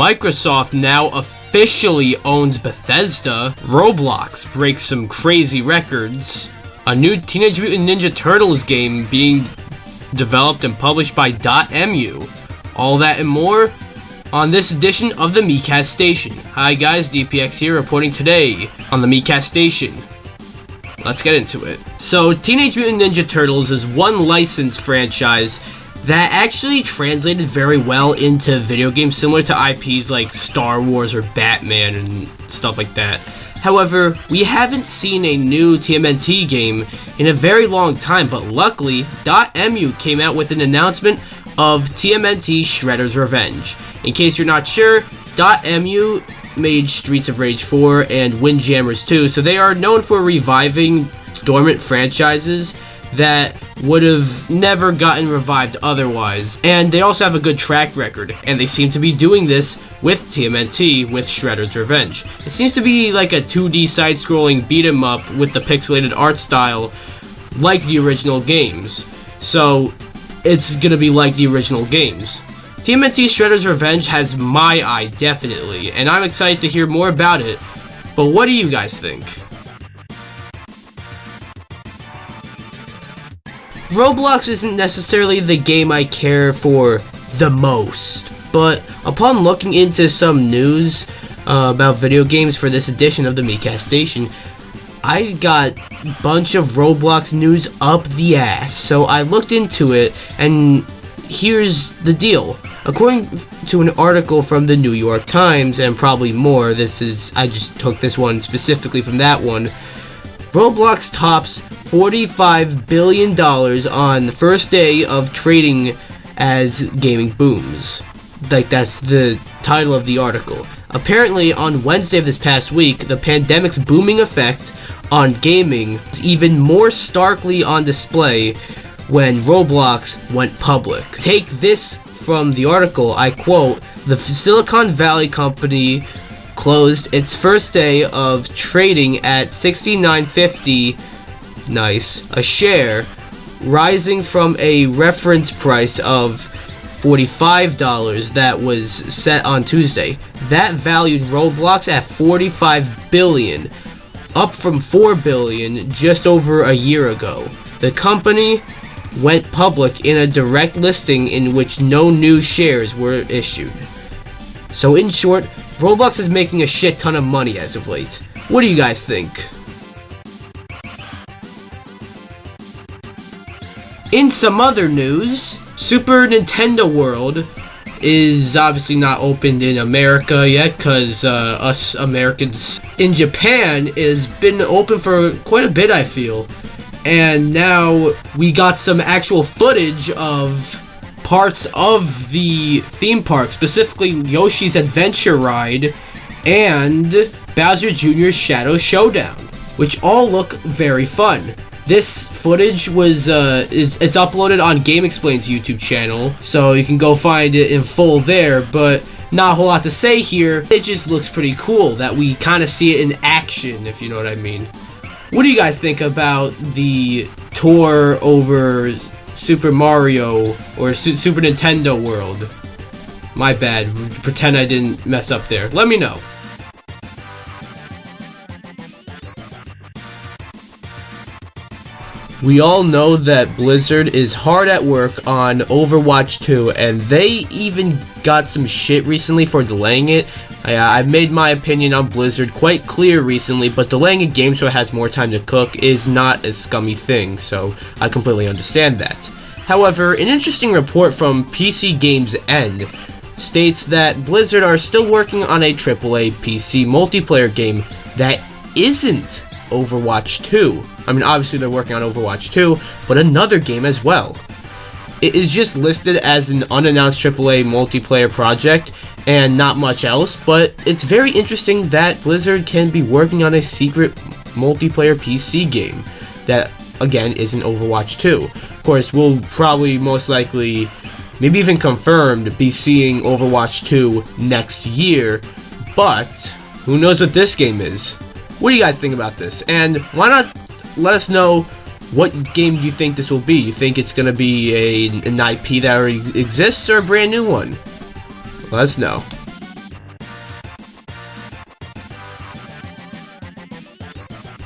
Microsoft now officially owns Bethesda. Roblox breaks some crazy records. A new Teenage Mutant Ninja Turtles game being developed and published by .mu. All that and more on this edition of the Miikcast Station. Hi guys, DPX here reporting today on the Miikcast Station. Let's get into it. So, Teenage Mutant Ninja Turtles is one licensed franchise that actually translated very well into video games similar to IPs like Star Wars or Batman and stuff like that. However, we haven't seen a new TMNT game in a very long time, but luckily, .mu came out with an announcement of TMNT Shredders Revenge. In case you're not sure, .mu made Streets of Rage 4 and Windjammers 2, so they are known for reviving dormant franchises that would have never gotten revived otherwise. And they also have a good track record, and they seem to be doing this with TMNT with Shredder's Revenge. It seems to be like a 2D side-scrolling beat-em-up with the pixelated art style like the original games. So it's gonna be like the original games. TMNT Shredders Revenge has my eye, definitely, and I'm excited to hear more about it. But what do you guys think? Roblox isn't necessarily the game I care for the most, but upon looking into some news about video games for this edition of the Miikcast Station, I got a bunch of Roblox news up the ass. So I looked into it, and here's the deal. According to an article from the New York Times, and probably more, I just took this one specifically from that one, Roblox tops $45 billion on the first day of trading as gaming booms. Like, that's the title of the article. Apparently, on Wednesday of this past week, the pandemic's booming effect on gaming was even more starkly on display when Roblox went public. Take this from the article, I quote, "The Silicon Valley company closed its first day of trading at $69.50 nice a share, rising from a reference price of $45 that was set on Tuesday. That valued Roblox at $45 billion, up from $4 billion just over a year ago. The company went public in a direct listing in which no new shares were issued." So in short, Roblox is making a shit ton of money as of late. What do you guys think? In some other news, Super Nintendo World is obviously not opened in America yet, because us Americans in Japan has been open for quite a bit, I feel. And now we got some actual footage of parts of the theme park, specifically Yoshi's Adventure Ride and Bowser Jr.'s Shadow Showdown, which all look very fun. This footage was it's uploaded on GameXplain's YouTube channel, so you can go find it in full there, but not a whole lot to say here. It just looks pretty cool that we kind of see it in action, if you know what I mean. What do you guys think about the tour over Super Mario or Super Nintendo World? My bad. Pretend I didn't mess up there. Let me know. We all know that Blizzard is hard at work on Overwatch 2, and they even got some shit recently for delaying it. I've made my opinion on Blizzard quite clear recently, but delaying a game so it has more time to cook is not a scummy thing, so I completely understand that. However, an interesting report from PC Games End states that Blizzard are still working on a AAA PC multiplayer game that isn't Overwatch 2. I mean, obviously they're working on Overwatch 2, but another game as well. It is just listed as an unannounced AAA multiplayer project and not much else, but it's very interesting that Blizzard can be working on a secret multiplayer PC game that, again, isn't Overwatch 2. Of course, we'll probably most likely, maybe even confirmed, be seeing Overwatch 2 next year, but who knows what this game is. What do you guys think about this? And why not let us know what game you think this will be. You think it's going to be an IP that already exists or a brand new one? Let us know.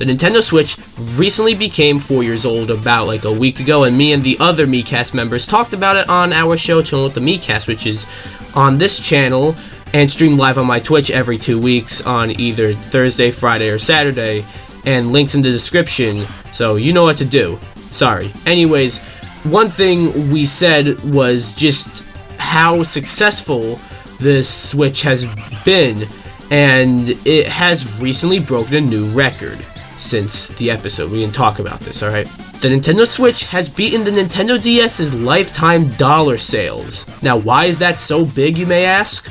The Nintendo Switch recently became 4 years old about like a week ago, and me and the other Miikcast members talked about it on our show, Chilling with the Miikcast, which is on this channel and streamed live on my Twitch every 2 weeks on either Thursday, Friday, or Saturday, and links in the description, so you know what to do. Sorry. Anyways, one thing we said was just how successful this Switch has been, and it has recently broken a new record since the episode. We didn't talk about this, alright? The Nintendo Switch has beaten the Nintendo DS's lifetime dollar sales. Now, why is that so big, you may ask?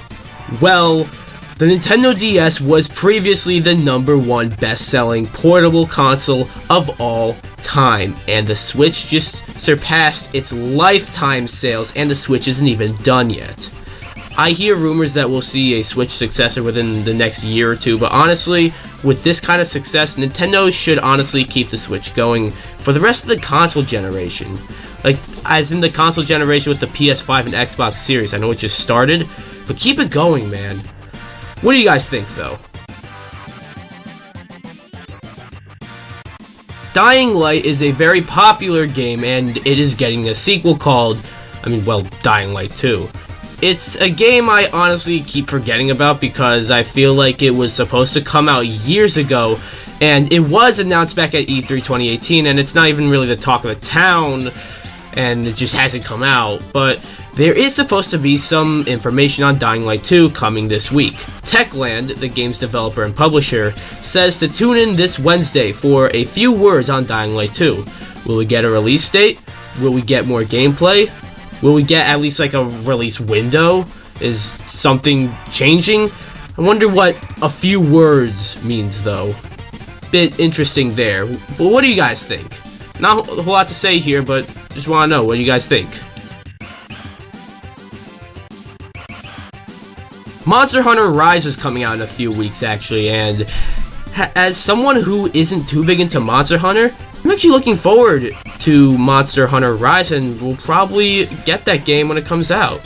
Well, the Nintendo DS was previously the #1 best-selling portable console of all time, and the Switch just surpassed its lifetime sales, and the Switch isn't even done yet. I hear rumors that we'll see a Switch successor within the next year or two, but honestly, with this kind of success, Nintendo should honestly keep the Switch going for the rest of the console generation. Like, as in the console generation with the PS5 and Xbox Series. I know it just started, but keep it going, man. What do you guys think, though? Dying Light is a very popular game, and it is getting a sequel called, Dying Light 2. It's a game I honestly keep forgetting about because I feel like it was supposed to come out years ago, and it was announced back at E3 2018, and it's not even really the talk of the town, and it just hasn't come out, but there is supposed to be some information on Dying Light 2 coming this week. Techland, the game's developer and publisher, says to tune in this Wednesday for a few words on Dying Light 2. Will we get a release date? Will we get more gameplay? Will we get at least like a release window? Is something changing? I wonder what a few words means, though. Bit interesting there. But what do you guys think? Not a whole lot to say here, but just want to know, what do you guys think? Monster Hunter Rise is coming out in a few weeks, actually, and as someone who isn't too big into Monster Hunter, I'm actually looking forward to Monster Hunter Rise, and will probably get that game when it comes out.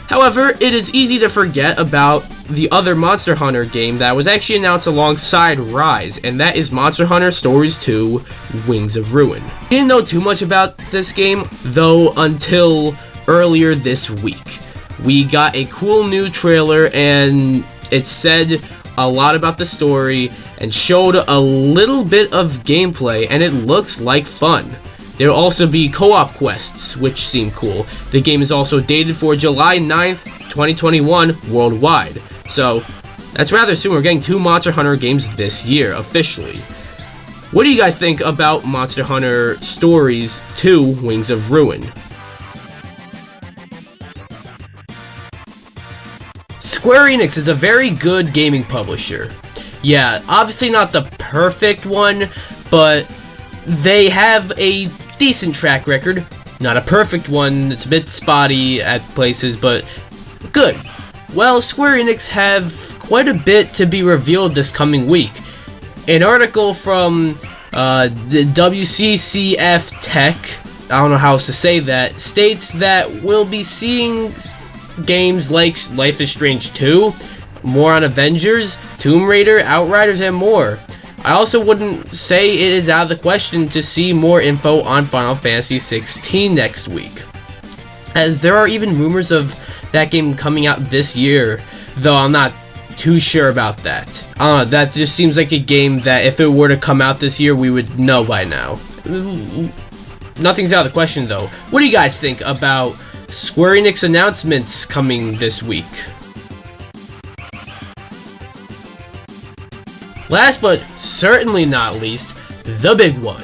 However, it is easy to forget about the other Monster Hunter game that was actually announced alongside Rise, and that is Monster Hunter Stories 2 Wings of Ruin. I didn't know too much about this game, though, until earlier this week. We got a cool new trailer, and it said a lot about the story and showed a little bit of gameplay, and it looks like fun. There will also be co-op quests, which seem cool. The game is also dated for July 9th, 2021 worldwide. So, that's rather soon. We're getting 2 Monster Hunter games this year, officially. What do you guys think about Monster Hunter Stories 2 Wings of Ruin? Square Enix is a very good gaming publisher. Yeah, obviously not the perfect one, but they have a decent track record. Not a perfect one, it's a bit spotty at places, but good. Well, Square Enix have quite a bit to be revealed this coming week. An article from the WCCF Tech, I don't know how else to say that, states that we'll be seeing games like Life is Strange 2, more on Avengers, Tomb Raider, Outriders, and more. I also wouldn't say it is out of the question to see more info on Final Fantasy 16 next week, as there are even rumors of that game coming out this year, though I'm not too sure about that. That just seems like a game that if it were to come out this year, we would know by now. Nothing's out of the question, though. What do you guys think about Square Enix announcements coming this week? Last but certainly not least, the big one.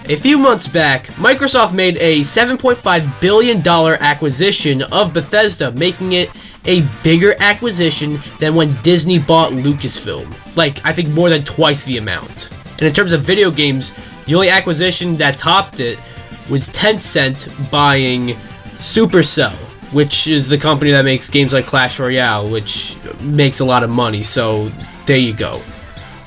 A few months back, Microsoft made a $7.5 billion acquisition of Bethesda, making it a bigger acquisition than when Disney bought Lucasfilm. Like, I think more than twice the amount. And in terms of video games, the only acquisition that topped it was Tencent buying Supercell, which is the company that makes games like Clash Royale, which makes a lot of money, so there you go.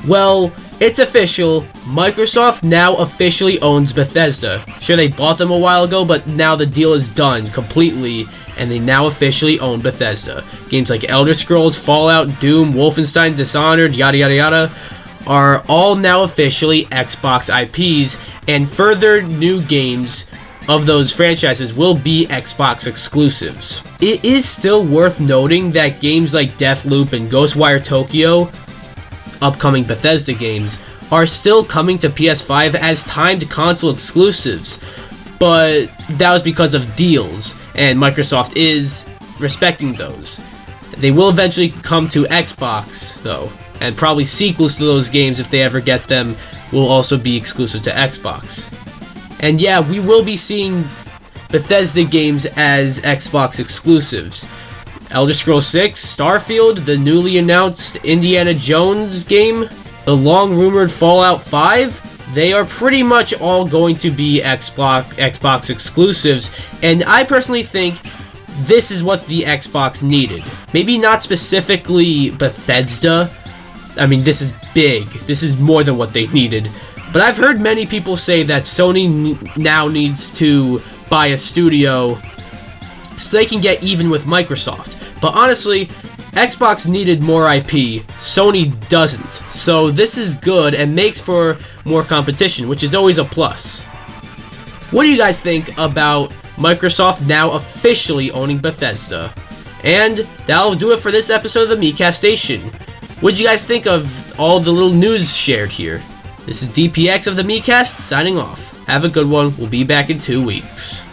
Well, it's official. Microsoft now officially owns Bethesda. Sure, they bought them a while ago, but now the deal is done completely, and they now officially own Bethesda. Games like Elder Scrolls, Fallout, Doom, Wolfenstein, Dishonored, yada yada yada, are all now officially Xbox IPs, and further new games of those franchises will be Xbox exclusives. It is still worth noting that games like Deathloop and Ghostwire Tokyo, upcoming Bethesda games, are still coming to PS5 as timed console exclusives, but that was because of deals, and Microsoft is respecting those. They will eventually come to Xbox, though, and probably sequels to those games, if they ever get them, will also be exclusive to Xbox. And yeah, we will be seeing Bethesda games as Xbox exclusives. Elder Scrolls 6, Starfield, the newly announced Indiana Jones game, the long-rumored Fallout 5, they are pretty much all going to be Xbox exclusives, and I personally think this is what the Xbox needed. Maybe not specifically Bethesda. I mean, this is big. This is more than what they needed. But I've heard many people say that Sony now needs to buy a studio so they can get even with Microsoft. But honestly, Xbox needed more IP, Sony doesn't. So this is good and makes for more competition, which is always a plus. What do you guys think about Microsoft now officially owning Bethesda? And that'll do it for this episode of the Miikcast Station. What did you guys think of all the little news shared here? This is DPX of the Miikcast signing off. Have a good one. We'll be back in 2 weeks.